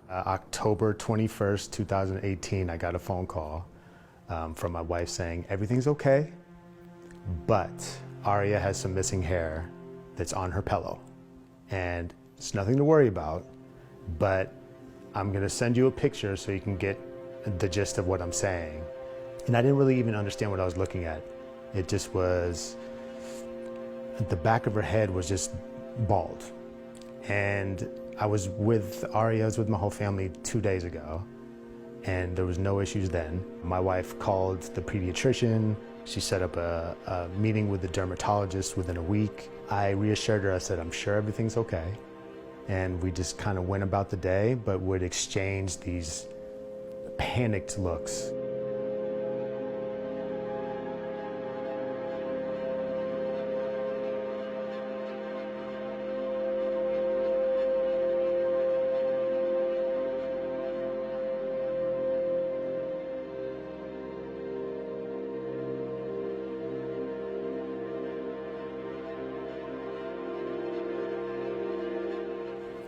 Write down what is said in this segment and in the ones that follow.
October 21st, 2018, I got a phone call from my wife saying, everything's okay, but Aria has some missing hair that's on her pillow. And it's nothing to worry about, but I'm gonna send you a picture so you can get the gist of what I'm saying. And I didn't really even understand what I was looking at. It just was, the back of her head was just bald. And I was with Aria, I was with my whole family 2 days ago, and there was no issues then. My wife called the pediatrician. She set up a meeting with the dermatologist within a week. I reassured her, I said, I'm sure everything's okay. And we just kind of went about the day, but would exchange these panicked looks.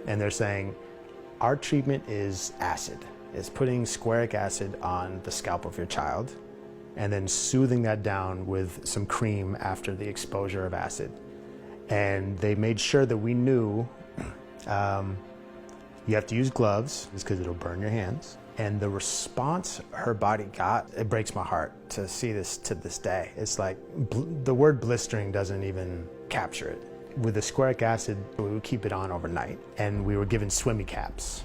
And they're saying, our treatment is acid. It's putting squaric acid on the scalp of your child and then soothing that down with some cream after the exposure of acid. And they made sure that we knew you have to use gloves because it'll burn your hands. And the response her body got, it breaks my heart to see this to this day. It's like the word blistering doesn't even capture it. With the squaric acid, we would keep it on overnight, and we were given swimmy caps.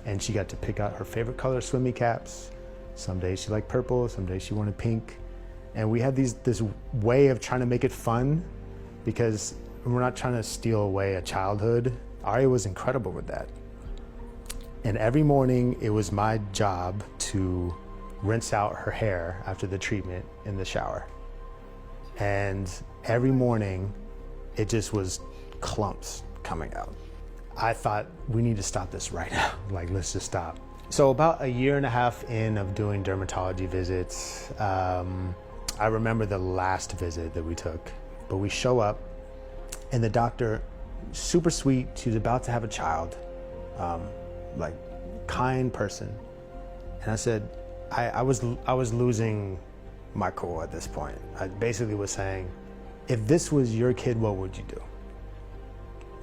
And she got to pick out her favorite color swimmy caps. Some days she liked purple, some days she wanted pink. And we had this way of trying to make it fun, because we're not trying to steal away a childhood. Aria was incredible with that. And every morning, it was my job to rinse out her hair after the treatment in the shower. And every morning, it just was clumps coming out. I thought, we need to stop this right now. Like, let's just stop. So about 1.5 years in of doing dermatology visits, I remember the last visit that we took, but we show up and the doctor, super sweet, she was about to have a child, like kind person. And I said, I was losing my cool at this point. I basically was saying, if this was your kid, what would you do?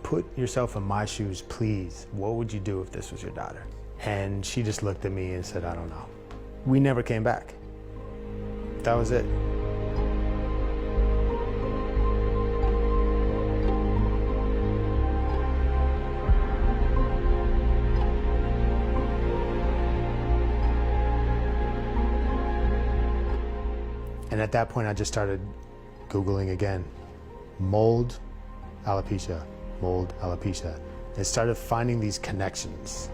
Put yourself in my shoes, please. What would you do if this was your daughter? And she just looked at me and said, I don't know. We never came back. That was it. And at that point, I just started Googling again, mold, alopecia, and started finding these connections.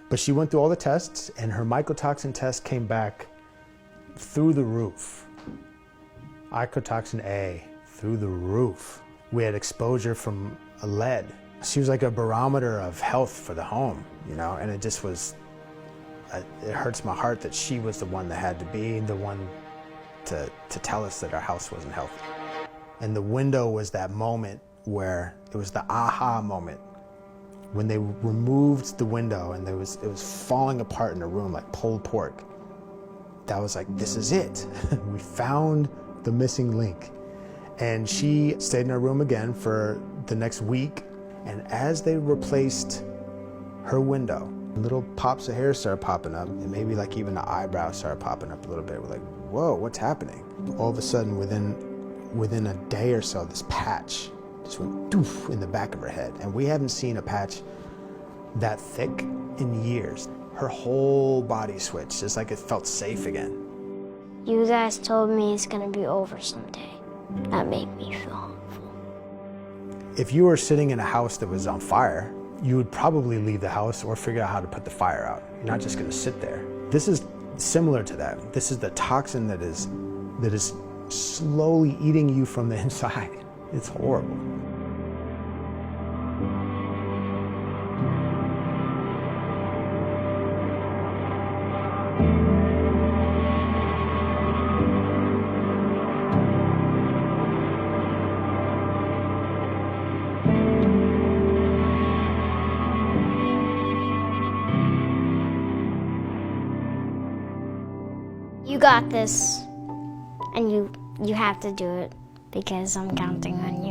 But she went through all the tests, and her mycotoxin test came back through the roof. Mycotoxin A, through the roof. We had exposure from lead. She was like a barometer of health for the home, you know, and it just was, it hurts my heart that she was the one that had to be the one to tell us that our house wasn't healthy. And the window was that moment where it was the aha moment, when they removed the window and it was falling apart in the room like pulled pork. That was like, this is it. We found the missing link. And she stayed in her room again for the next week. And as they replaced her window, little pops of hair started popping up, and maybe like even the eyebrows started popping up a little bit. We're like, whoa, what's happening? All of a sudden, within a day or so, this patch just went doof in the back of her head. And we haven't seen a patch that thick in years. Her whole body switched, just like it felt safe again. You guys told me it's gonna be over someday. That made me feel hopeful. If you were sitting in a house that was on fire, you would probably leave the house or figure out how to put the fire out. You're not just gonna sit there. This is similar to that. This is the toxin that is slowly eating you from the inside. It's horrible. You got this, and you have to do it because I'm counting on you.